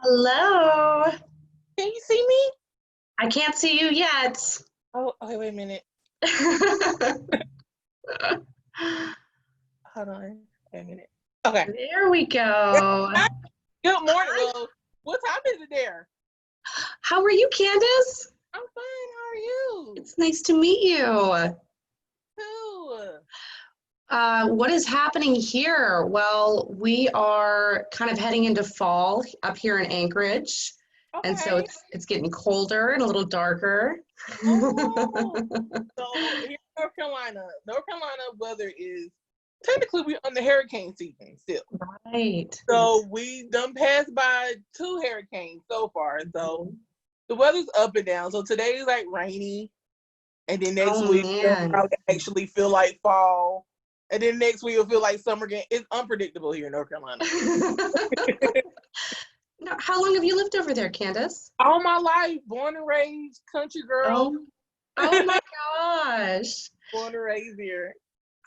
Hello. Can you see me? I can't see you yet. Oh, okay, wait a minute. Hold on. Wait a minute. Okay. There we go. Good morning. Hi. Well, what time is it there? How are you, Candace? I'm fine. How are you? It's nice to meet you. Too. What is happening here? Well, we are kind of heading into fall up here in Anchorage. And so Okay. it's getting colder and a little darker. Oh. So here in North Carolina weather is technically we're on the hurricane season still. Right. So we done passed by 2 hurricanes so far. So the weather's up and down. So today is like rainy. And then next Oh, week it'll man. probably actually feel like fall. And then next week it'll feel like summer again. It's unpredictable here in North Carolina. Now, how long have you lived over there, Candace? All my life, born and raised, country girl. Oh my gosh. Born and raised here.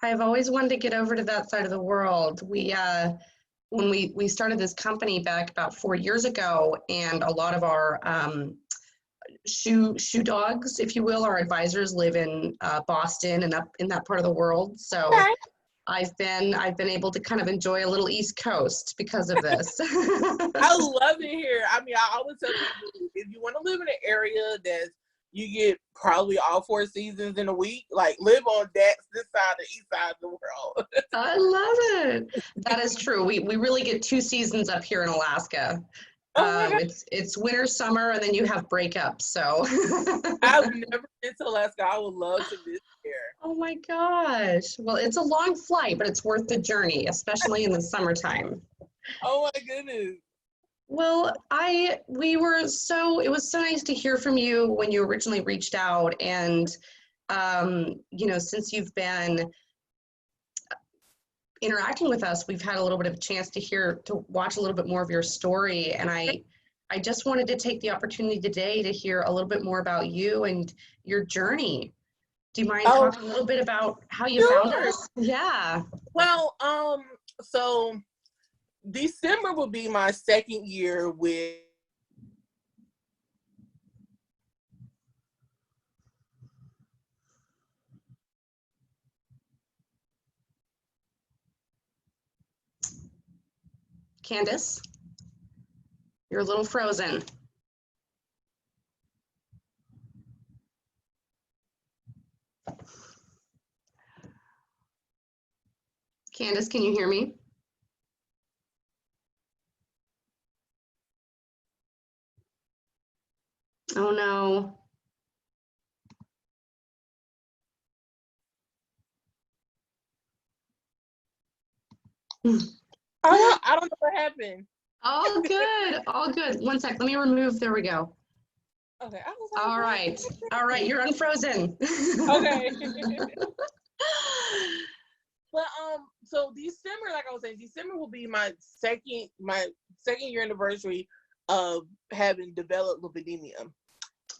I've always wanted to get over to that side of the world. When we started this company back about 4 years ago, and a lot of our shoe dogs, if you will, our advisors live in Boston and up in that part of the world. So Okay. I've been able to kind of enjoy a little East Coast because of this. I love it here. I mean, I always tell people if you want to live in an area that's you get probably all 4 seasons in a week, like live on this side, the east side of the world. I love it. That is true. We really get 2 seasons up here in Alaska. Oh my God. It's winter, summer, and then you have breakups. So I've never been to Alaska. I would love to visit here. oh my gosh. Well, it's a long flight, but it's worth the journey, especially in the summertime. Oh my goodness. Well, it was so nice to hear from you when you originally reached out. And, since you've been interacting with us, we've had a little bit of a chance to watch a little bit more of your story. And I just wanted to take the opportunity today to hear a little bit more about you and your journey. Do you mind talking a little bit about how you found us? Yeah. Well, so December will be my 2nd year with Candace, you're a little frozen. Candace, can you hear me? Oh no. I don't know what happened. All good. All good. One sec. Let me remove. There we go. Okay. All right. All right. You're unfrozen. Okay. But so December, like I was saying, December will be my second year anniversary of having developed lymphedema.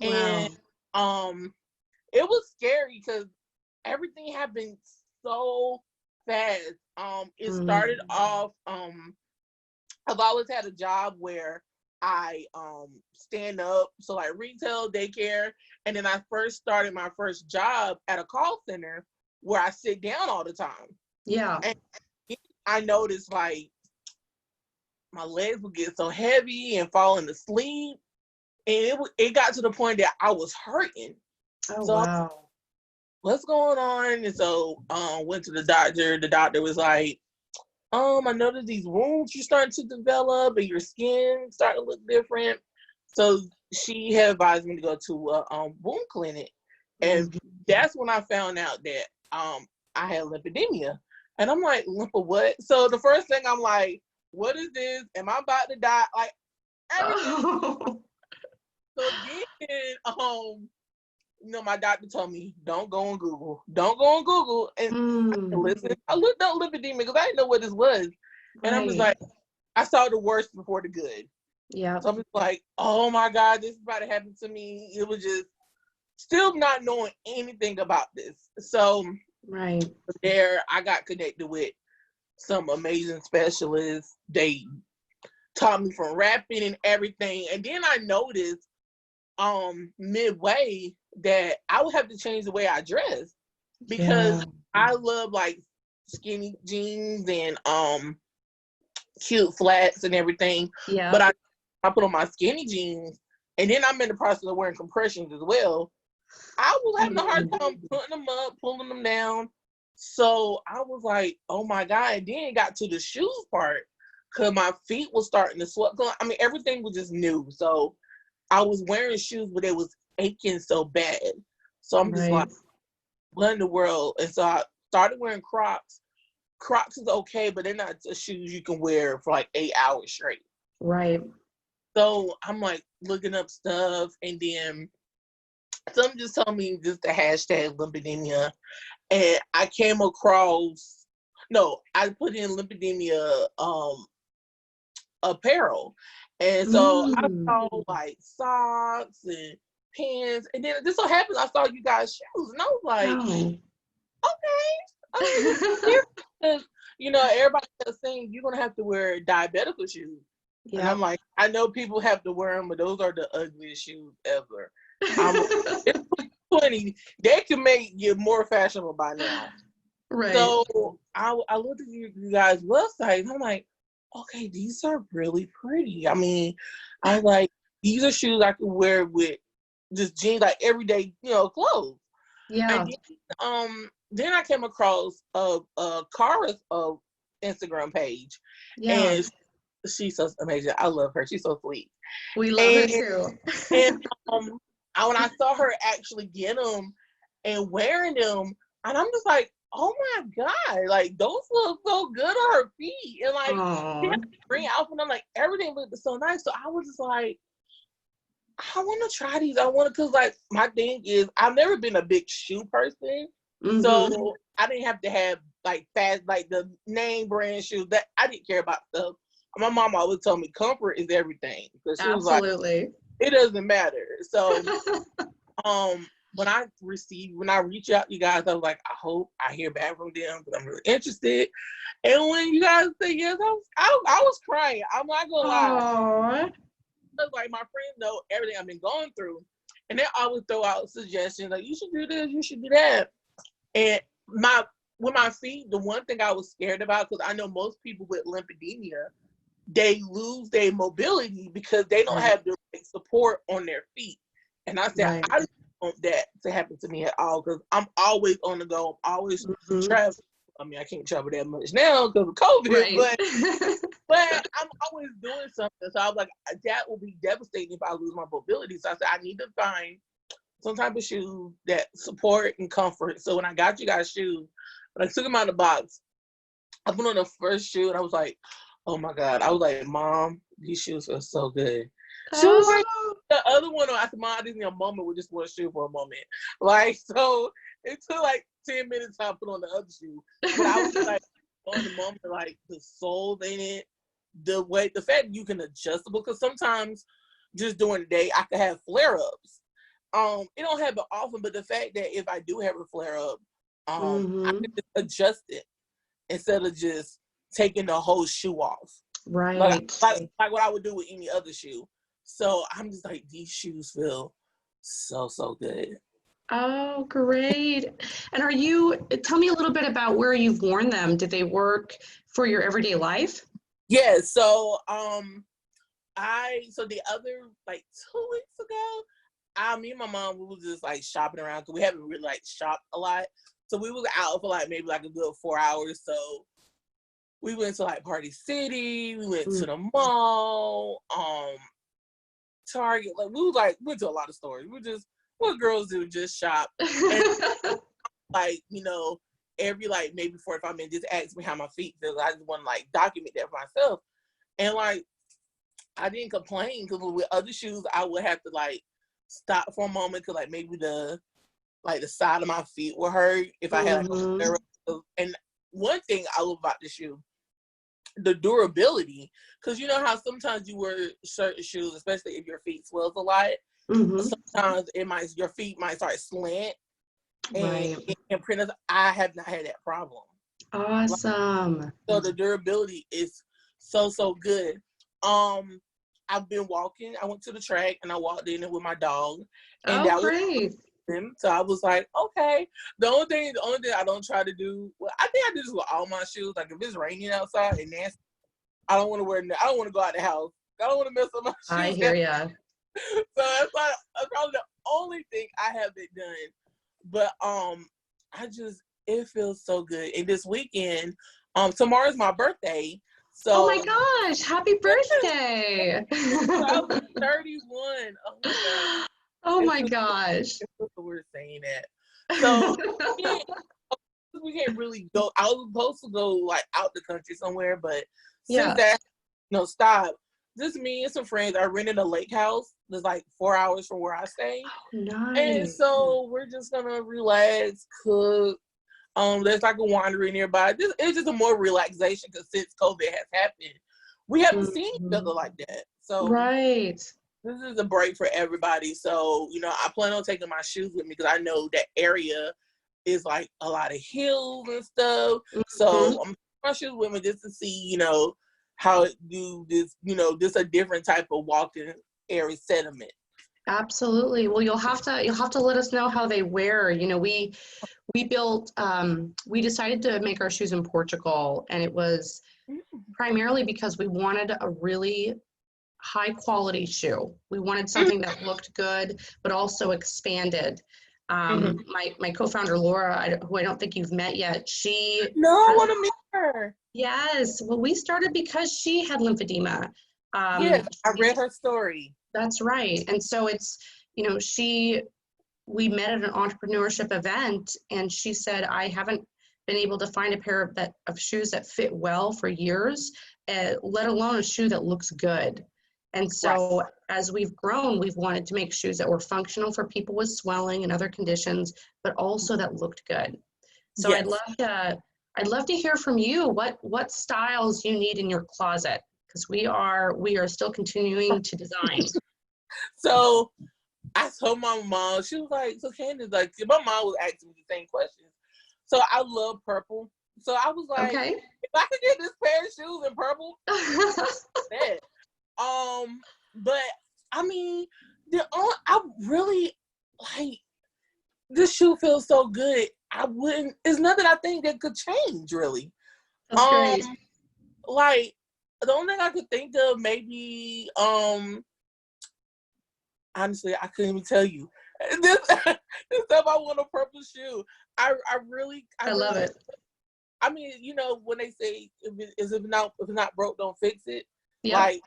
Wow. And it was scary because everything happened so fast. It started off, I've always had a job where I stand up, so like retail, daycare, and then I first started my first job at a call center where I sit down all the time. Yeah. And I noticed like my legs would get so heavy and falling asleep, and it got to the point that I was hurting. Oh, So wow. what's going on? And so went to the doctor. The doctor was like, I noticed these wounds you're starting to develop and your skin starting to look different. So she had advised me to go to a wound clinic. And that's when I found out that I had lymphedema. And I'm like, lympho what? So the first thing I'm like, what is this? Am I about to die? Like everything. Oh. So then my doctor told me, don't go on Google. Don't go on Google. And listen, I looked up lymphedema because I didn't know what this was. And I'm just like, I saw the worst before the good. Yeah. So I'm just like, oh my God, this is about to happen to me. It was just still not knowing anything about this. So there I got connected with some amazing specialists. They taught me from rapping and everything. And then I noticed midway that I would have to change the way I dress because I love like skinny jeans and cute flats and everything. Yeah. But I put on my skinny jeans and then I'm in the process of wearing compressions as well. I was having a hard time putting them up, pulling them down. So I was like, oh my God. And then it got to the shoes part because my feet was starting to swell. I mean, everything was just new. So I was wearing shoes, but it was aching so bad. So I'm just like, what in the world? And so I started wearing Crocs. Crocs is okay, but they're not the shoes you can wear for like 8 hours straight. Right. So I'm like looking up stuff, and then someone just told me just the hashtag lymphedema, and I came across. No, I put in lymphedema apparel, and so I saw like socks and pants, and then this so happens I saw you guys shoes, and I was like, okay, because you know everybody was saying you're gonna have to wear diabetical shoes. Yeah. And I'm like, I know people have to wear them, but those are the ugliest shoes ever. It's 20. They can make you more fashionable by now. Right. So I looked at you guys' website and I'm like, okay, these are really pretty. I mean, I was like, these are shoes I could wear with just jeans, like everyday, clothes. Yeah. And then I came across Kara's Instagram page. Yeah. And she's so amazing. I love her. She's so sweet. We love her too. And when I saw her actually get them and wearing them, and I'm just like, oh my God, like those look so good on her feet. And like, she had a green outfit, and I'm like, everything looked so nice. So I was just like, I want to try these. Because like my thing is, I've never been a big shoe person. Mm-hmm. So I didn't have to have like fast, like the name brand shoes. That I didn't care about stuff. My mom always told me comfort is everything. Because she was like, it doesn't matter. So when I reach out to you guys, I was like, I hope I hear back from them because I'm really interested. And when you guys say yes, I was crying. I'm not gonna lie. Like my friends know everything I've been going through, and they always throw out suggestions like you should do this, you should do that. And with my feet, the one thing I was scared about, because I know most people with lymphedema, they lose their mobility because they don't have the right support on their feet. And I said, I don't want that to happen to me at all because I'm always on the go. I'm always traveling. I mean, I can't travel that much now because of COVID, but I'm always doing something. So I was like, that will be devastating if I lose my mobility. So I said, I need to find some type of shoe that support and comfort. So when I got you guys shoes, when I took them out of the box, I put on the first shoe and I was like, oh my God. I was like, Mom, these shoes are so good. She was like, the other one, I said, Mom, I just need a moment with just one shoe for a moment. Like, so it took like 10 minutes to put on the other shoe. But I was like, on the moment, like the soles in it, the fact you can adjust it, because sometimes just during the day, I could have flare-ups. It don't happen often, but the fact that if I do have a flare-up, I can just adjust it instead of just taking the whole shoe off. Right. Like what I would do with any other shoe. So I'm just like, these shoes feel so, so good. Oh, great. And tell me a little bit about where you've worn them. Did they work for your everyday life? Yeah, so the other, like 2 weeks ago, me and my mom, we was just like shopping around because we haven't really like shopped a lot. So we was out for like maybe like a good 4 hours. So we went to like Party City, we went to the mall, Target, like went to a lot of stores. We just, what girls do, just shop. And like, every like maybe 45 minutes, just ask me how my feet feel. I just want to like document that for myself. And like, I didn't complain because with other shoes, I would have to like stop for a moment because like maybe the side of my feet would hurt if I had like a. And one thing I love about the shoe, the durability, because you know how sometimes you wear certain shoes, especially if your feet swells a lot. Sometimes your feet might start slant and print. I have not had that problem. Awesome. So the durability is so good. I've been walking. I went to the track and I walked in it with my dog, and Oh, that was great. him. So I was like, okay. The only thing I don't try to do. Well, I think I do this with all my shoes. Like if it's raining outside and nasty, I don't want to I don't want to go out the house. I don't want to mess up my I shoes. hear ya. So that's probably the only thing I haven't done. But it feels so good. And this weekend, tomorrow's my birthday. So Oh my gosh, happy birthday. I'll be 31. Oh my god. Oh my gosh. We're saying that. So we can't really go. I was supposed to go like out the country somewhere, but since that stopped, just me and some friends are renting a lake house that's like 4 hours from where I stay. Oh, nice. And so we're just gonna relax, cook. There's like a winery nearby. It's just a more relaxation because since COVID has happened, we haven't seen each other like that. So right. This is a break for everybody. So, I plan on taking my shoes with me because I know that area is like a lot of hills and stuff. So I'm taking my shoes with me just to see, how it do this, just a different type of walking area sediment. Absolutely. Well, you'll have to let us know how they wear. We built, we decided to make our shoes in Portugal, and it was primarily because we wanted a really high quality shoe. We wanted something that looked good, but also expanded. My co-founder, Laura, who I don't think you've met yet, I want to meet her. Yes. Well, we started because she had lymphedema. Yes, I read her story. That's right. And so it's, we met at an entrepreneurship event, and she said, I haven't been able to find a pair of shoes that fit well for years, let alone a shoe that looks good. And so as we've grown, we've wanted to make shoes that were functional for people with swelling and other conditions, but also that looked good. So I'd love to hear from you what styles you need in your closet, because we are still continuing to design. So I told my mom, she was like, so Candace, like, my mom was asking me the same questions. So I love purple. So I was like, if I could get this pair of shoes in purple, that. But I mean, I really like this shoe feels so good. It's nothing I think that could change really. That's great. Like the only thing I could think of maybe, honestly, I couldn't even tell you. This time I want a purple shoe. I love it. I mean, when they say if it's not broke, don't fix it. Yep. Like,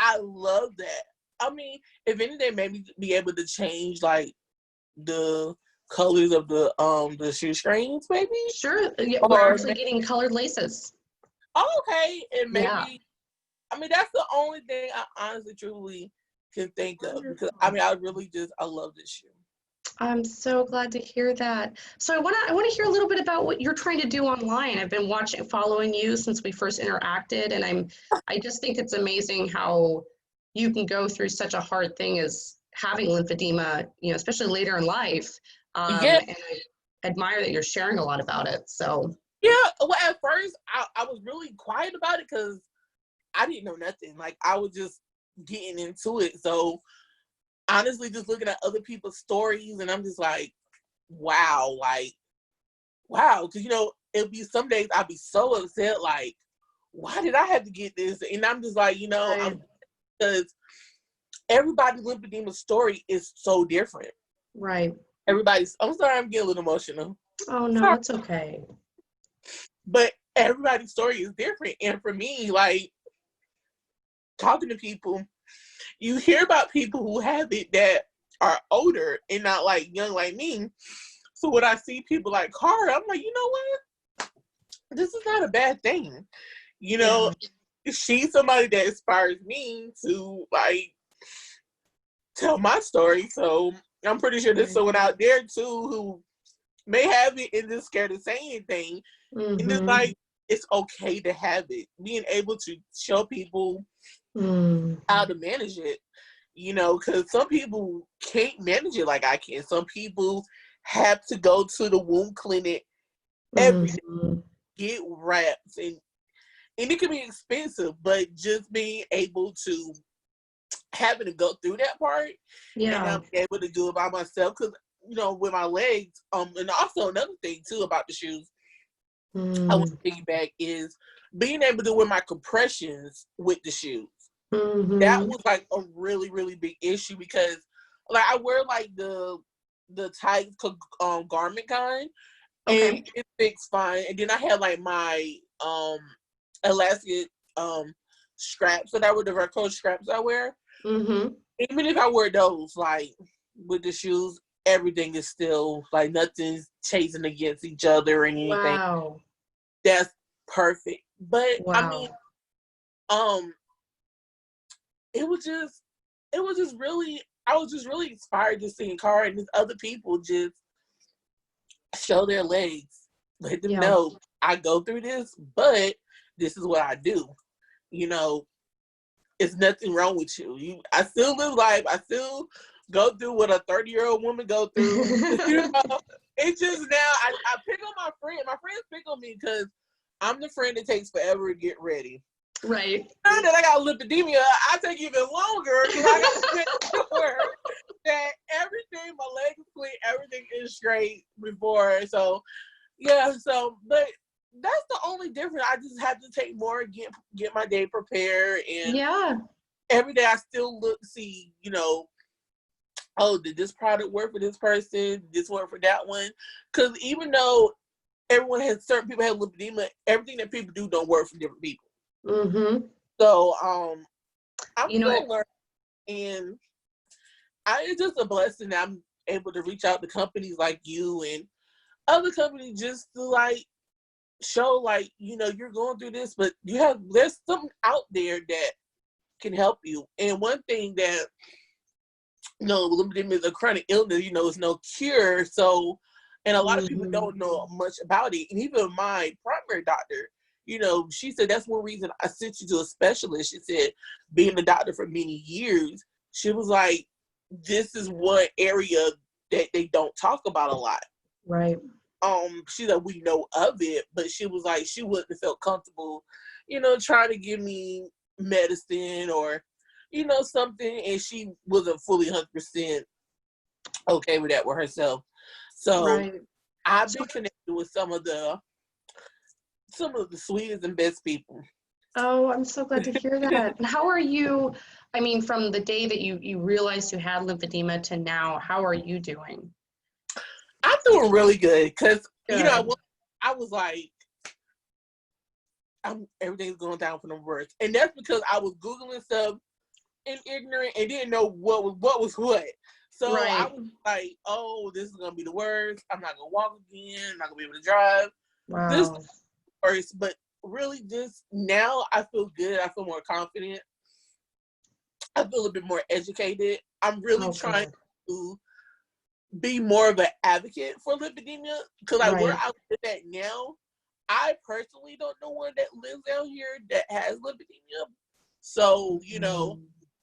I love that. I mean, if anything, maybe be able to change like the colors of the shoe strings, maybe. Sure. We're actually getting colored laces. Oh, okay, and maybe. I mean, that's the only thing I honestly, truly can think of, because I love this shoe. I'm so glad to hear that. So I want to hear a little bit about what you're trying to do online. I've been following you since we first interacted, and I just think it's amazing how you can go through such a hard thing as having lymphedema, especially later in life. And I admire that you're sharing a lot about it. So well, at first I was really quiet about it because I didn't know nothing. Like, I was just getting into it. So honestly, just looking at other people's stories, and I'm just like, wow. Because, it'll be some days I'll be so upset, like, why did I have to get this? And I'm just like, because everybody's lymphedema story is so different. Right. I'm sorry, I'm getting a little emotional. Oh, no, it's okay. But everybody's story is different. And for me, like, talking to people, you hear about people who have it that are older and not like young like me. So when I see people like Cara, I'm like, you know what? This is not a bad thing. She's somebody that inspires me to like tell my story. So I'm pretty sure there's someone out there too who may have it and just scared to say anything. And it's like, it's okay to have it. Being able to show people how to manage it, because some people can't manage it like I can. Some people have to go to the wound clinic every day, get wraps, and and it can be expensive, but just being able to having to go through that part, and I'm able to do it by myself, because with my legs, and also another thing too about the shoes, I want to piggyback, is being able to wear my compressions with the shoes. That was like a really, really big issue, because like I wear like the tight garment kind, and it fits fine. And then I had like my elastic straps that I wear, the Verco straps I wear. Even if I wear those, like with the shoes, everything is still like nothing's chasing against each other or anything. Wow. That's perfect. But I mean, it was just really, I was just really inspired to see Cara and these other people just show their legs, let them know I go through this, but this is what I do. It's nothing wrong with you. I still live life. I still go through what a 30-year-old woman go through. It's just now I pick on my friend. My friends pick on me because I'm the friend that takes forever to get ready. Right. Now that I got lymphedema, I take even longer because I got to make sure that everything, my legs are clean, everything is straight before. So, but that's the only difference. I just have to take more, get my day prepared, and every day I still see, oh, did this product work for this person? Did this work for that one? Because even though certain people have lymphedema, everything that people do don't work for different people. So I'm still learning, and it's just a blessing that I'm able to reach out to companies like you and other companies just to like show like, you're going through this, but there's something out there that can help you. And one thing that lymphedema is a chronic illness, it's no cure. So, and a lot of people don't know much about it. And even my primary doctor, she said that's one reason I sent you to a specialist. She said, being a doctor for many years, she was like, this is one area that they don't talk about a lot. Right. She said we know of it, but she was like, she wouldn't have felt comfortable, trying to give me medicine or, something, and she wasn't fully 100% okay with that with herself. So I've been connected with some of the sweetest and best people. Oh, I'm so glad to hear that. And how are you, I mean, from the day that you realized you had lymphedema to now, how are you doing? I'm doing really good, because, I was like, everything's going down for the worst. And that's because I was Googling stuff and ignorant and didn't know what was what. So I was like, oh, this is going to be the worst. I'm not going to walk again. I'm not going to be able to drive. Wow. This is the worst. But really, just now I feel good. I feel more confident. I feel a bit more educated. I'm really trying to be more of an advocate for lymphedema, because like where I live at now, I personally don't know one that lives down here that has lymphedema. So,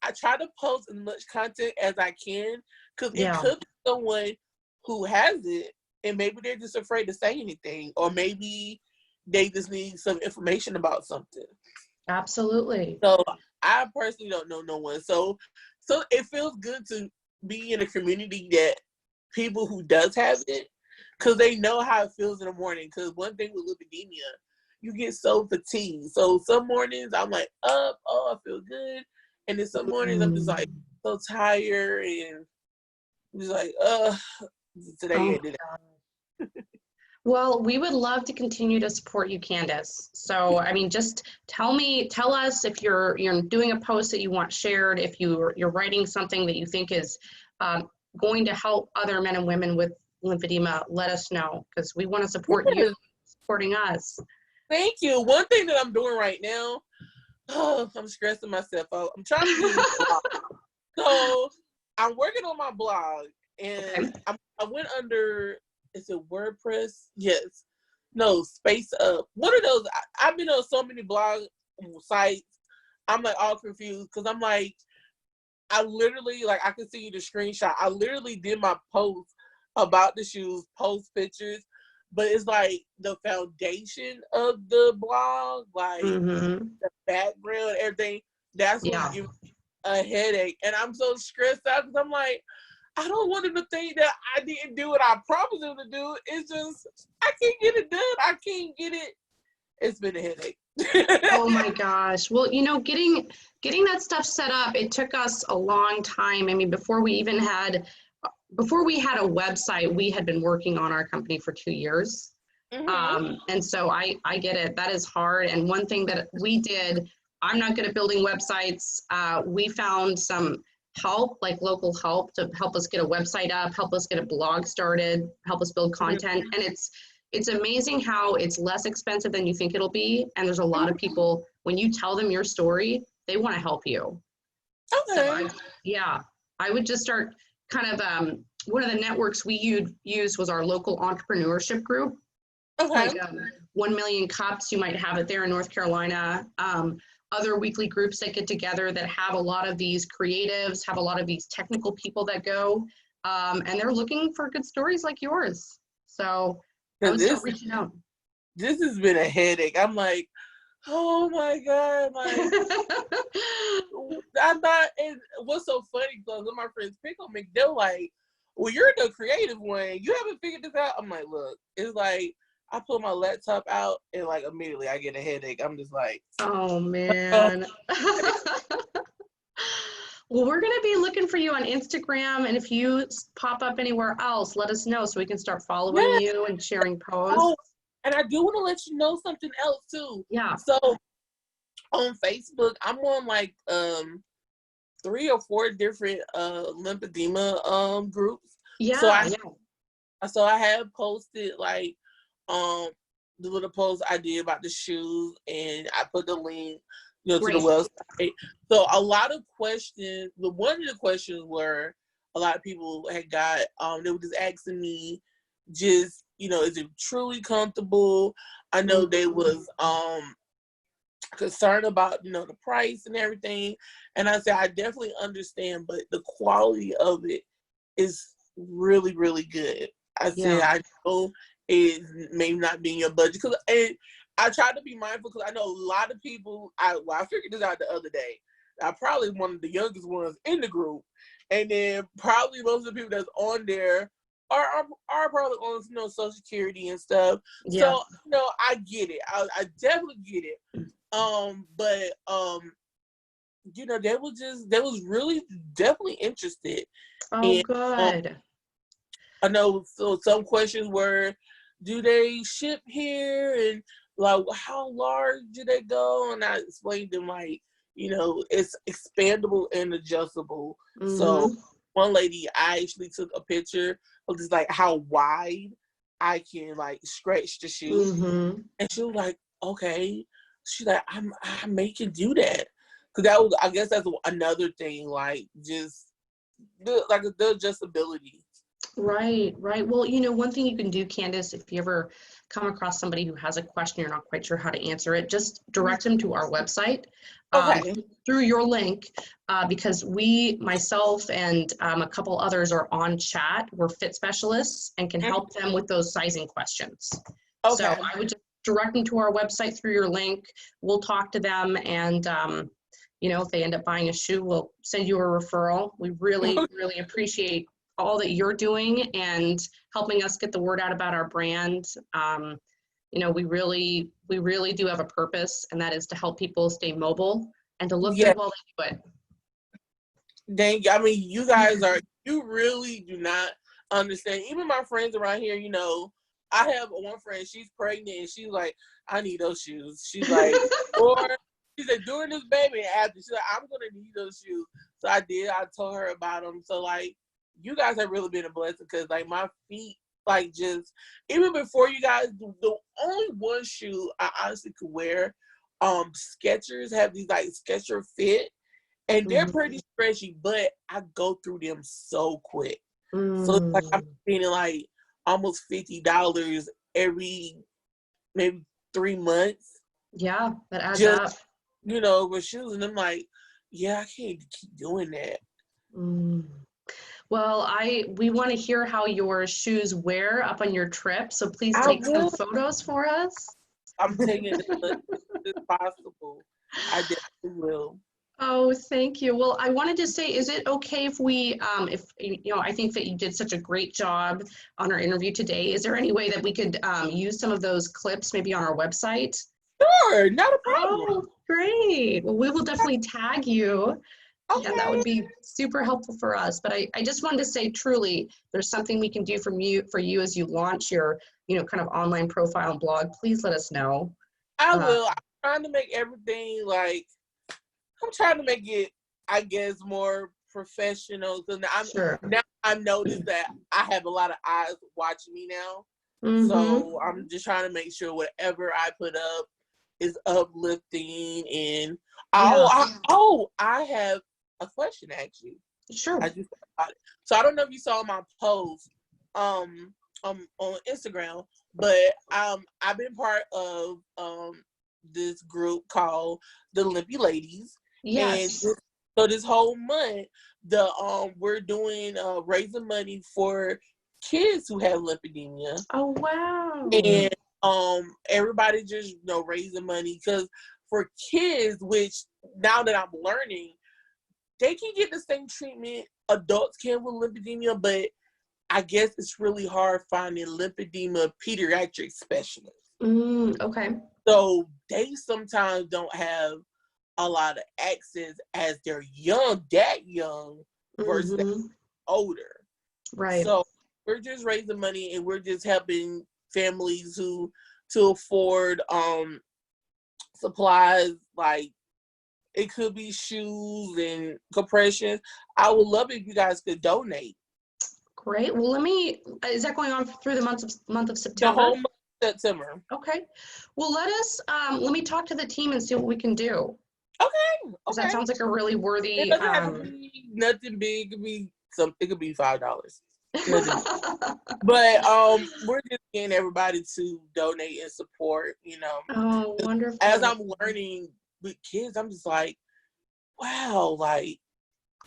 I try to post as much content as I can, because it could be someone who has it and maybe they're just afraid to say anything, or maybe they just need some information about something. Absolutely. So I personally don't know no one. So it feels good to be in a community that people who does have it, because they know how it feels in the morning. Because one thing with lymphedema, you get so fatigued. So some mornings I'm like up, I feel good. And then some mornings I'm just like so tired and just like, today ended it. Well, we would love to continue to support you, Candace. So, I mean, just tell us if you're doing a post that you want shared, if you're writing something that you think is going to help other men and women with lymphedema, let us know, because we want to support you supporting us. Thank you. One thing that I'm doing right now, I'm stressing myself out. I'm trying to do this blog. So I'm working on my blog, and I went under, is it WordPress? Yes. No, Space Up. One of those. I've been on so many blog sites. I'm like all confused, because I'm like, I literally, like, I can see you the screenshot. I literally did my post about the shoes, post pictures, but it's like the foundation of the blog, like Mm-hmm. the background, everything. That's what's giving me a headache, and I'm so stressed out because I'm like, I don't want them to think that I didn't do what I promised them to do. It's just I can't get it done. I can't get it. It's been a headache. Oh my gosh. Well, you know, getting that stuff set up, it took us a long time. I mean, before we had a website, we had been working on our company for 2 years. Mm-hmm. And so I get it. That is hard. And one thing that we did, I'm not good at building websites. We found some help, like local help, to help us get a website up, help us get a blog started, help us build content. And it's amazing how it's less expensive than you think it'll be. And there's a lot of people, when you tell them your story, they want to help you. Okay. So I would just start kind of, one of the networks we used was our local entrepreneurship group. Okay. Like 1 Million Cups, you might have it there in North Carolina. Other weekly groups that get together that have a lot of these creatives, have a lot of these technical people that go, and they're looking for good stories like yours. So I would start reaching out. This has been a headache. I'm like, oh my God. Like, I thought, and what's so funny, because my friends pick on me, they're like, well, you're the creative one. You haven't figured this out. I'm like, look, it's like, I pull my laptop out and like immediately I get a headache. I'm just like, oh man. Well, we're going to be looking for you on Instagram, and if you pop up anywhere else, let us know so we can start following you and sharing posts. Oh, and I do want to let you know something else too. Yeah. So on Facebook, I'm on like 3 or 4 different lymphedema groups. Yeah. So I have posted like the little post I did about the shoes, and I put the link, to the website. So a lot of questions, one of the questions were, a lot of people had got, they were just asking me, just, is it truly comfortable? I know they was concerned about, the price and everything. And I said, I definitely understand, but the quality of it is really, really good. I said, I know it may not be in your budget, because I try to be mindful, because I know a lot of people, I figured this out the other day. I'm probably one of the youngest ones in the group. And then probably most of the people that's on there are probably on, Social Security and stuff. Yeah. So, I get it. I definitely get it. But they was really definitely interested. Oh, good. I know, so some questions were, do they ship here, and like how large do they go? And I explained to them, like, it's expandable and adjustable. Mm-hmm. So one lady, I actually took a picture of just like how wide I can like stretch the shoe. Mm-hmm. And she was like, okay. She's like, I make you do that. Because I guess that's another thing, like just the adjustability. Right. Well, one thing you can do, Candace, if you ever come across somebody who has a question, you're not quite sure how to answer it, just direct them to our website through your link, because myself and a couple others are on chat. We're fit specialists and can help them with those sizing questions. Okay. So I would just direct them to our website through your link. We'll talk to them, and if they end up buying a shoe, we'll send you a referral. We really, really appreciate all that you're doing and helping us get the word out about our brand. We really do have a purpose, and that is to help people stay mobile and to look good while they do it. I mean, you guys you really do not understand. Even my friends around here, I have one friend, she's pregnant, and she's like, I need those shoes. She's like, or she said, during this baby, and after, she's like, I'm going to need those shoes. So I did. I told her about them. So, like, you guys have really been a blessing, because, like, my feet, like, just, even before you guys, the only one shoe I honestly could wear, Skechers have these, like, Skechers fit, and they're pretty stretchy, but I go through them so quick. So, it's like, I'm spending, like, almost $50 every, maybe 3 months. Yeah, that adds up. With shoes, and I'm like, yeah, I can't keep doing that. Well, we want to hear how your shoes wear up on your trip. So please I take some will. photos for us. I'm taking it as much as possible. I definitely will. Oh, thank you. Well, I wanted to say, is it okay if we, if, you know, I think that you did such a great job on our interview today. Is there any way that we could use some of those clips maybe on our website? Sure, not a problem. Oh, great. Well, we will definitely tag you. Yeah, that Okay. would be super helpful for us. But I just wanted to say, truly, there's something we can do for you as you launch your, you know, kind of online profile and blog. Please let us know. I will. I'm trying to make everything like, I'm trying to make it, I guess, more professional. So Sure. now I've noticed that I have a lot of eyes watching me now. Mm-hmm. So I'm just trying to make sure whatever I put up is uplifting. And Yeah. I have a question to ask you. Sure. I just thought about it. So I don't know if you saw my post on Instagram, but I've been part of this group called the Limpy Ladies. And Yes. so this whole month, we're doing raising money for kids who have lymphedema, Oh, wow. and everybody just raising money because for kids, which now that I'm learning, they can get the same treatment adults can with lymphedema, but I guess it's really hard finding lymphedema pediatric specialists. Okay. So they sometimes don't have a lot of access as they're that young versus Mm-hmm. older. Right. So we're just raising money and we're just helping families to afford supplies, like it could be shoes and compressions. I would love if you guys could donate. Great. Well, is that going on through the month of The September? whole month of September. Okay. Well, let me talk to the team and see what we can do. Okay. Because that sounds like a really It worthy, doesn't have to be nothing big. It could be $5. But we're just getting everybody to donate and support, Oh, As wonderful. I'm learning with kids, I'm just like, wow, like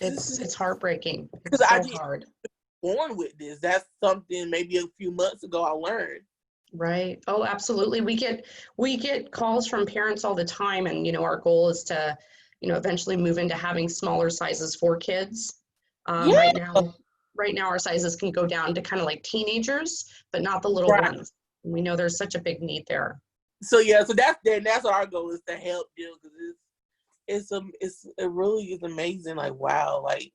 It's heartbreaking. because It's I so didn't hard. born with this. That's something maybe a few months ago I learned. Right. Oh, absolutely. We get calls from parents all the time, and our goal is to, eventually move into having smaller sizes for kids. Yeah. Right now our sizes can go down to kind of like teenagers, but not the little Right. ones. We know there's such a big need there. So yeah, so that's our goal, is to help them, because it really is amazing. Like, wow, like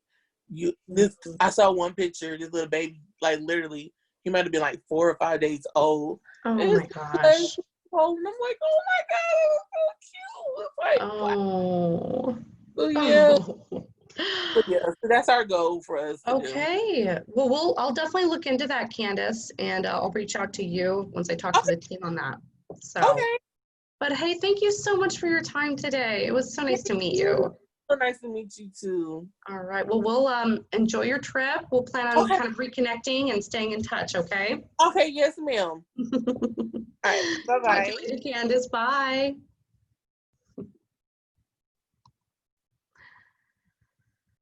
I saw one picture, this little baby, like literally he might have been like 4 or 5 days old. Oh And my gosh. old, and I'm like, oh my god, it was so cute. It's like, wow. Oh. So yeah, Oh. so that's our goal for us to do. Okay. Well, I'll definitely look into that, Candace, and I'll reach out to you once I talk to Okay, the team on that. So, okay. but hey, thank you so much for your time today. It was so nice to meet you. So nice to meet you too. All right. Well, we'll enjoy your trip. We'll plan on Okay, kind of reconnecting and staying in touch, okay? okay, yes, ma'am. All right, bye Talk to bye. you later, Candace. Bye.